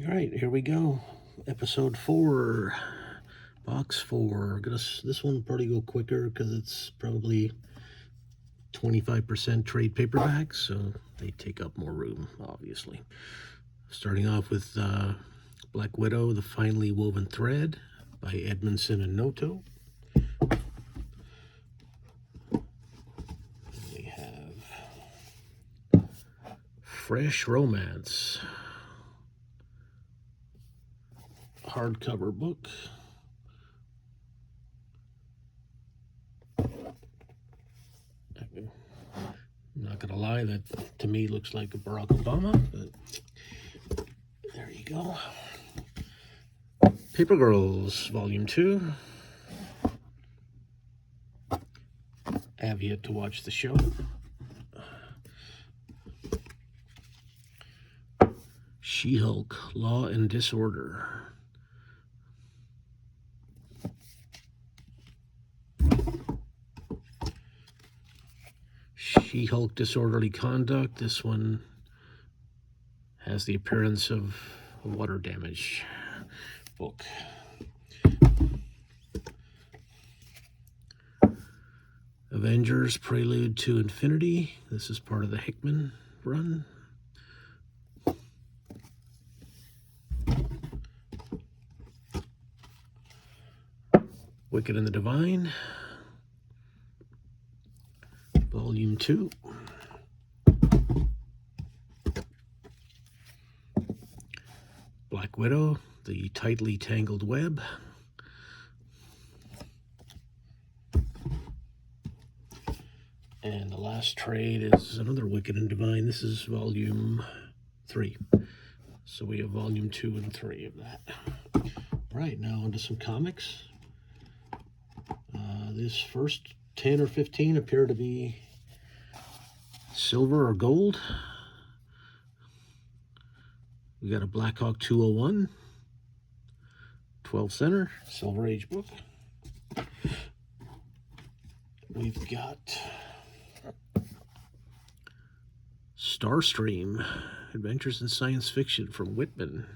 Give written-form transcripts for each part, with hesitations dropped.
All right, here we go. Episode 4, box 4. This one will probably go quicker because it's probably 25% trade paperbacks, so they take up more room, obviously. Starting off with Black Widow, The Finely Woven Thread by Edmondson and Noto. We have Fresh Romance, hardcover book. I'm not gonna lie, that to me looks like a Barack Obama, but there you go. Paper Girls, Volume 2. I have yet to watch the show. She-Hulk, Law and Disorder. She-Hulk, Disorderly Conduct. This one has the appearance of a water damage book. Avengers, Prelude to Infinity. This is part of the Hickman run. Wicked and the Divine, Volume 2. Black Widow, The Tightly Tangled Web. And the last trade is another Wicked and Divine. This is Volume 3. So we have Volume 2 and 3 of that. Right, now onto some comics. This first 10 or 15 appear to be silver or gold. We got a Blackhawk 201, 12 center, Silver Age book. We've got Starstream, Adventures in Science Fiction from Whitman.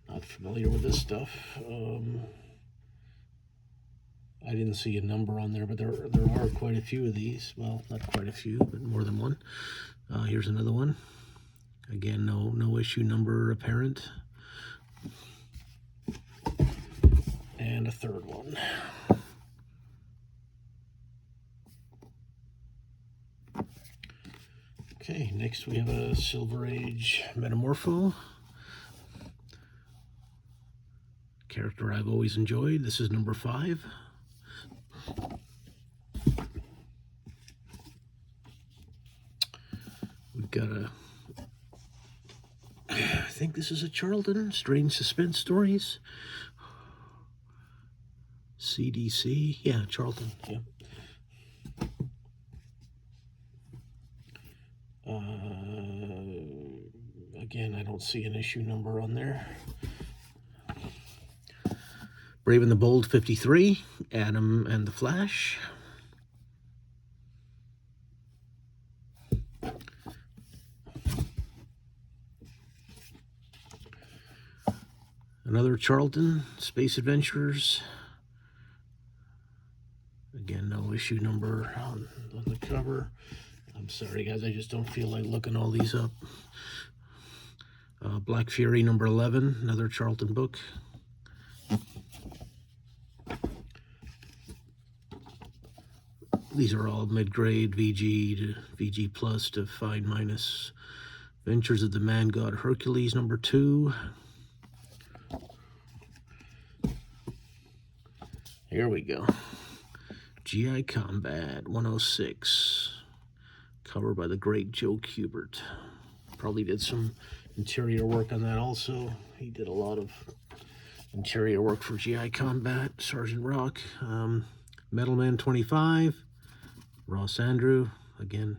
Not familiar with this stuff. I didn't see a number on there, but there are quite a few of these. Well, not quite a few, but more than one. Here's another one. Again, no issue number apparent. And a third one. Okay, next we have a Silver Age Metamorpho. Character I've always enjoyed. This is number 5. We've got I think this is a Charlton, Strange Suspense Stories. CDC, yeah, Charlton, yeah. Again, I don't see an issue number on there. Brave and the Bold 53, Adam and the Flash. Another Charlton, Space Adventures. Again, no issue number on the cover. I'm sorry, guys, I just don't feel like looking all these up. Black Fury number 11, another Charlton book. These are all mid-grade, VG to VG plus to fine minus. Adventures of the Man God Hercules number 2. Here we go. GI Combat 106. Covered by the great Joe Kubert. Probably did some interior work on that also. He did a lot of interior work for GI Combat. Sergeant Rock. Metalman 25. Ross Andrew. Again,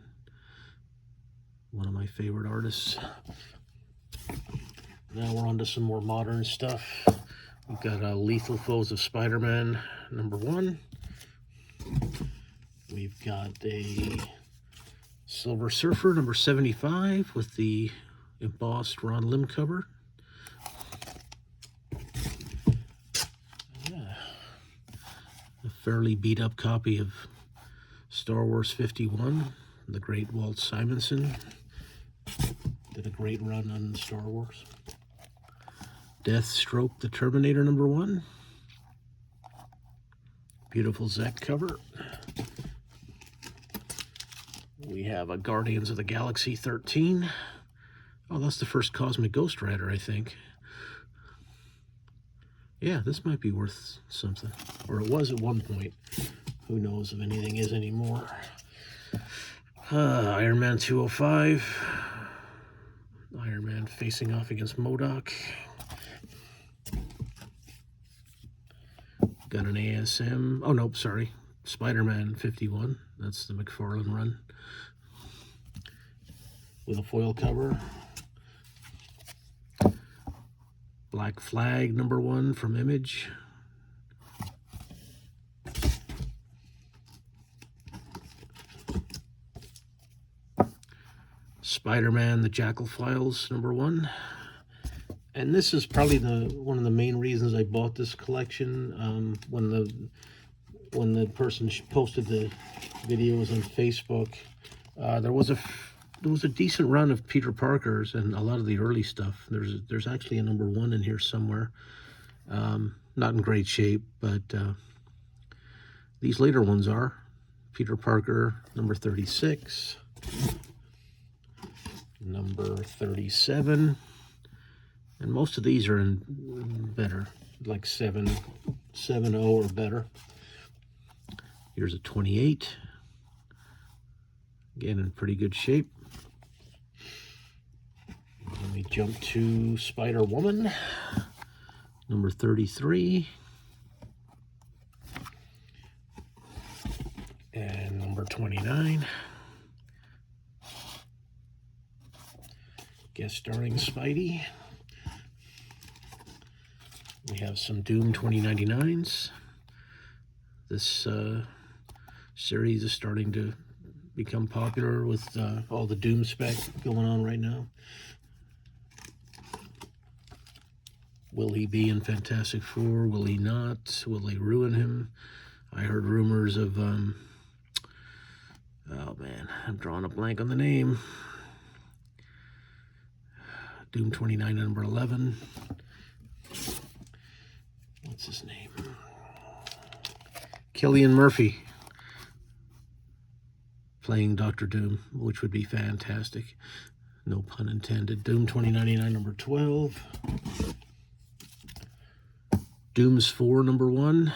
one of my favorite artists. Now we're on to some more modern stuff. We've got Lethal Foes of Spider-Man number 1. We've got a Silver Surfer number 75 with the embossed Ron Lim cover. Yeah. A fairly beat up copy of Star Wars 51. The great Walt Simonson did a great run on Star Wars. Deathstroke the Terminator number 1. Beautiful Zek cover. We have a Guardians of the Galaxy 13. Oh, that's the first Cosmic Ghost Rider, I think. Yeah, this might be worth something. Or it was at one point. Who knows if anything is anymore. Iron Man 205. Iron Man facing off against MODOK. Got an ASM. Oh, nope, sorry. Spider-Man 51. That's the McFarlane run. With a foil cover. Black Flag number 1 from Image. Spider-Man the Jackal Files number 1. And this is probably one of the main reasons I bought this collection. When the person posted the videos on Facebook, there was a decent run of Peter Parker's and a lot of the early stuff. There's actually a number 1 in here somewhere. Not in great shape, but these later ones are. Peter Parker number 36, number 37, and most of these are in better, like 7.0 or better. Here's a 28, again in pretty good shape. Let me jump to Spider-Woman, number 33, and number 29. Guest starring Spidey. We have some Doom 2099s. This series is starting to become popular with all the Doom spec going on right now. Will he be in Fantastic Four? Will he not? Will they ruin him? I heard rumors of, oh man, I'm drawing a blank on the name. Doom 29 number 11. What's his name? Cillian Murphy playing Dr. Doom, which would be fantastic. No pun intended. Doom 2099 number 12. Dooms 4 number 1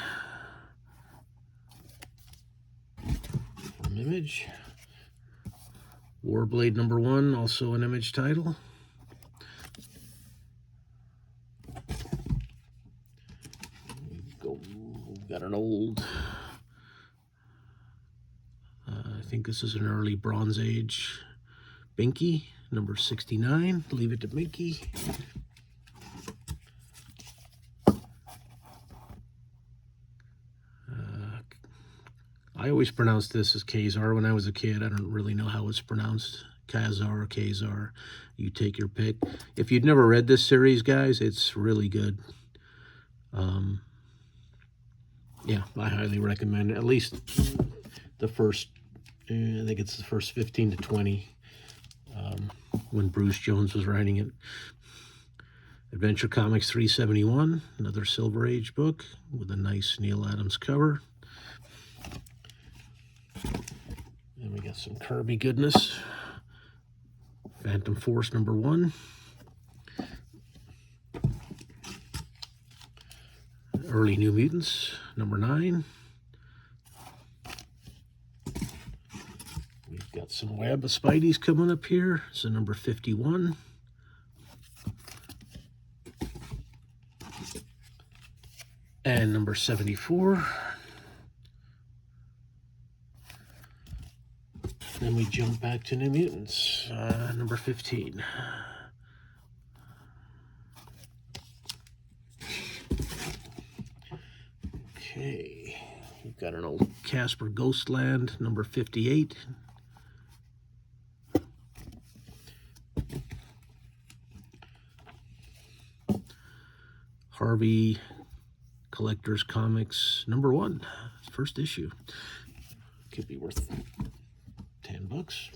from Image. Warblade number 1, also an Image title. We've got an old, I think this is an early Bronze Age Binky, number 69. Leave it to Binky. I always pronounced this as Kazar when I was a kid. I don't really know how it's pronounced. Kazar or Kazar. You take your pick. If you've never read this series, guys, it's really good. Yeah, I highly recommend it. At least the first, I think it's the first 15 to 20 when Bruce Jones was writing it. Adventure Comics 371, another Silver Age book with a nice Neil Adams cover. And we got some Kirby goodness. Phantom Force number 1. Early New Mutants number 9. We've got some Web of Spideys coming up here. So number 51. And number 74. Then we jump back to New Mutants, number 15. Okay, we've got an old Casper Ghostland, number 58. Harvey Collector's Comics #1, first issue. Could be worth $10.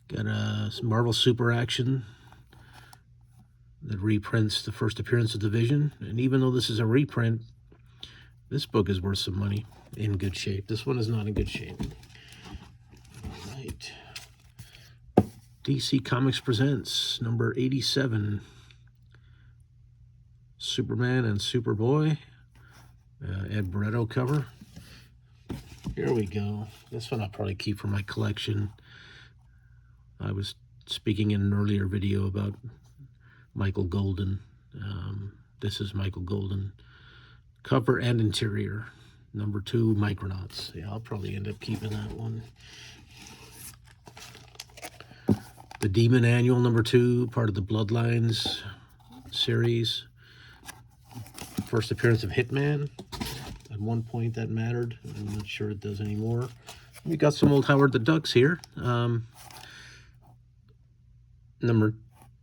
Got a Marvel Super Action that reprints the first appearance of the Vision. And even though this is a reprint, this book is worth some money, in good shape. This one is not in good shape. All right. DC Comics presents number 87, Superman and Superboy, Ed Barretto cover. Here we go. This one I'll probably keep for my collection. I was speaking in an earlier video about Michael Golden. This is Michael Golden. Cover and interior. #2, Micronauts. Yeah, I'll probably end up keeping that one. The Demon Annual #2, part of the Bloodlines series. First appearance of Hitman. At one point that mattered. I'm not sure it does anymore. We got some old Howard the Ducks here. Number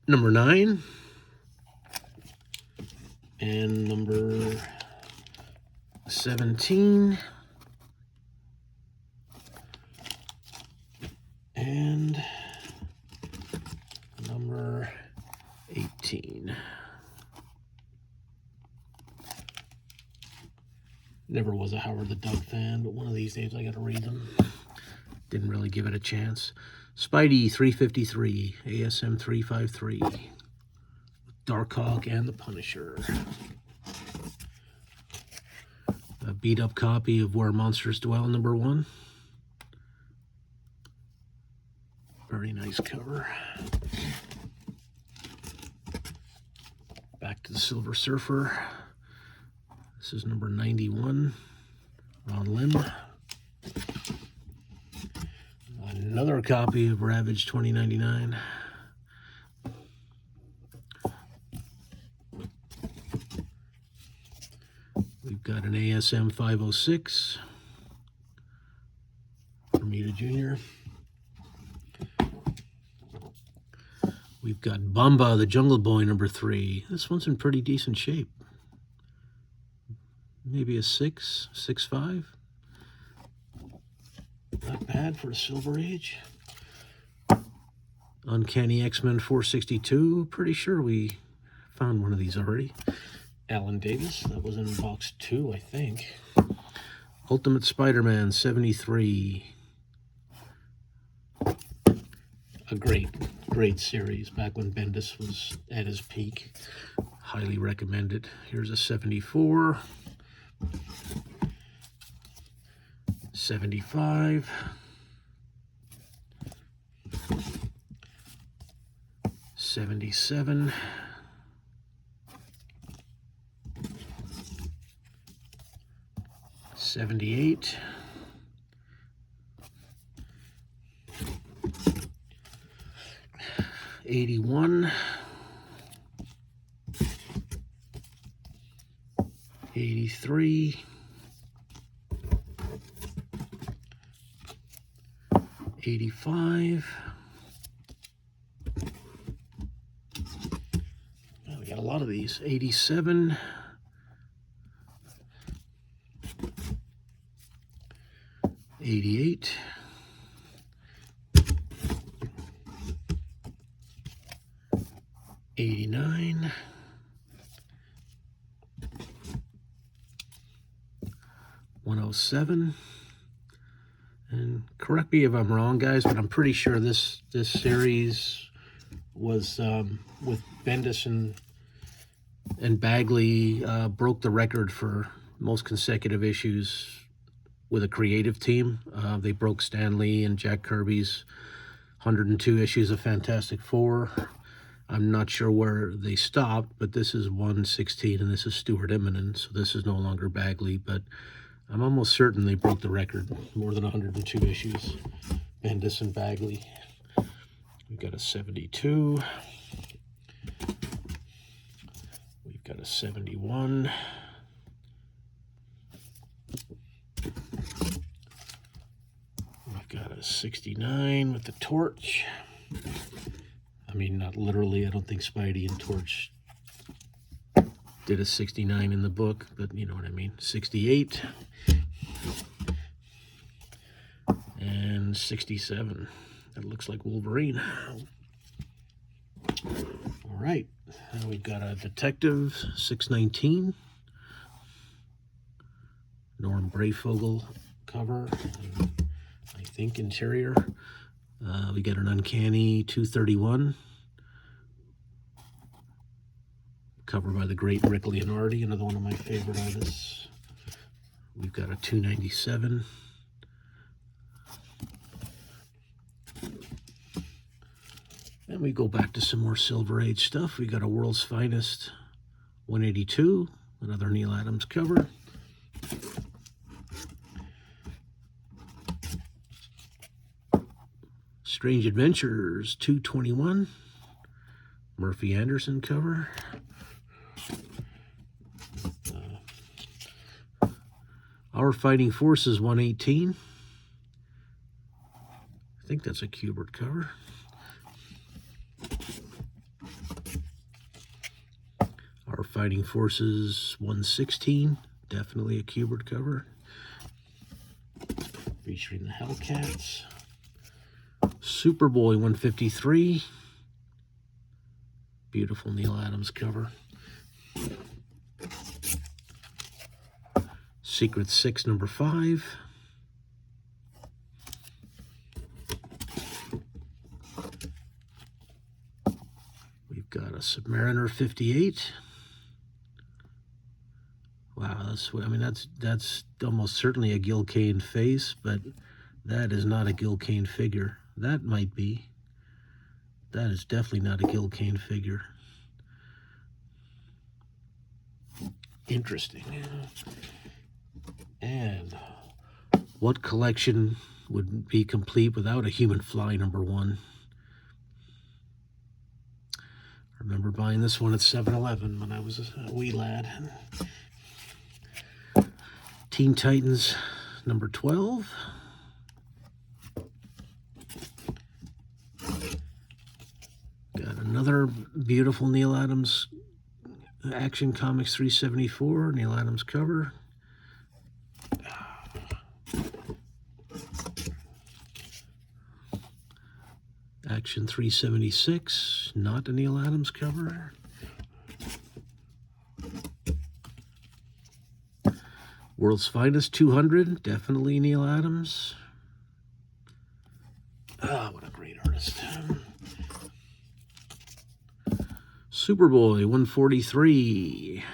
9. And number 17. And number 18. Never was a Howard the Duck fan, but one of these days I gotta read them. Didn't really give it a chance. Spidey 353, ASM 353. Darkhawk and the Punisher. A beat-up copy of Where Monsters Dwell #1. Very nice cover. Back to the Silver Surfer. This is number 91, Ron Lim. Another copy of Ravage 2099. We've got an ASM 506, Romita Jr. We've got Bamba, the Jungle Boy #3. This one's in pretty decent shape. Maybe a 6.5. Not bad for a Silver Age. Uncanny X-Men 462. Pretty sure we found one of these already. Alan Davis. That was in box 2, I think. Ultimate Spider-Man 73. A great series back when Bendis was at his peak. Highly recommend it. Here's a 74. 75. 77. 78. 81. 83. 85. Oh, we got a lot of these. 87. 88. 89. 107. And correct me if I'm wrong, guys, but I'm pretty sure this series was with Bendis and Bagley broke the record for most consecutive issues with a creative team. They broke Stan Lee and Jack Kirby's 102 issues of Fantastic Four. I'm not sure where they stopped, but this is 116 and this is Stuart Immonen, so this is no longer Bagley, but I'm almost certain they broke the record. More than 102 issues. Bendis and Bagley. We've got a 72. We've got a 71. We've got a 69 with the Torch. I mean, not literally. I don't think Spidey and Torch did a 69 in the book, but you know what I mean. 68 and 67. That looks like Wolverine. All right, now we've got a Detective 619. Norm Brayfogle cover, I think interior. We got an Uncanny 231. Cover by the great Rick Leonardi, another one of my favorite artists. We've got a 297. And we go back to some more Silver Age stuff. We got a World's Finest 182, another Neal Adams cover. Strange Adventures 221, Murphy Anderson cover. Our Fighting Forces 118. I think that's a Kubert cover. Our Fighting Forces 116, definitely a Kubert cover. Featuring the Hellcats. Superboy 153. Beautiful Neal Adams cover. Secret 6 number 5. We've got a Submariner 58. Wow, that's almost certainly a Gil Kane face, but that is not a Gil Kane figure. That might be. That is definitely not a Gil Kane figure. Interesting. And what collection would be complete without a Human Fly number 1? I remember buying this one at 7-Eleven when I was a wee lad. Teen Titans number 12. Got another beautiful Neal Adams Action Comics 374, Neal Adams cover. Action 376, not a Neal Adams cover. World's Finest 200, definitely Neal Adams. Ah, what a great artist. Superboy 143,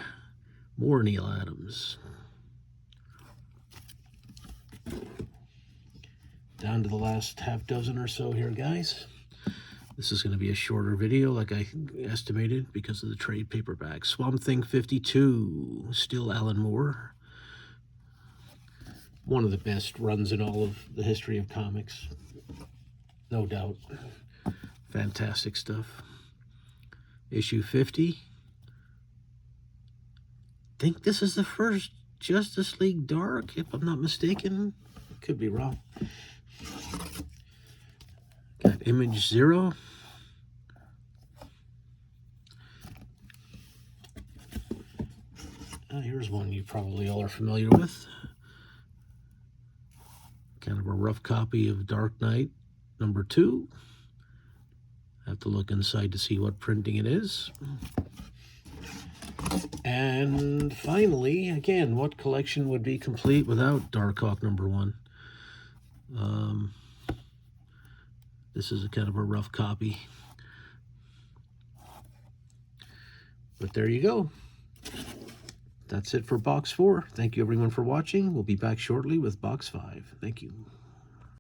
more Neal Adams. Down to the last half dozen or so here, guys. This is going to be a shorter video like I estimated because of the trade paperback. Swamp Thing 52, still Alan Moore. One of the best runs in all of the history of comics, no doubt. Fantastic stuff. Issue 50. I think this is the first Justice League Dark, if I'm not mistaken. Could be wrong. Got Image 0. Here's one you probably all are familiar with. Kind of a rough copy of Dark Knight number 2. Have to look inside to see what printing it is. And finally, again, what collection would be complete without Darkhawk number 1? This is a kind of a rough copy. But there you go. That's it for Box 4. Thank you everyone for watching. We'll be back shortly with Box 5. Thank you.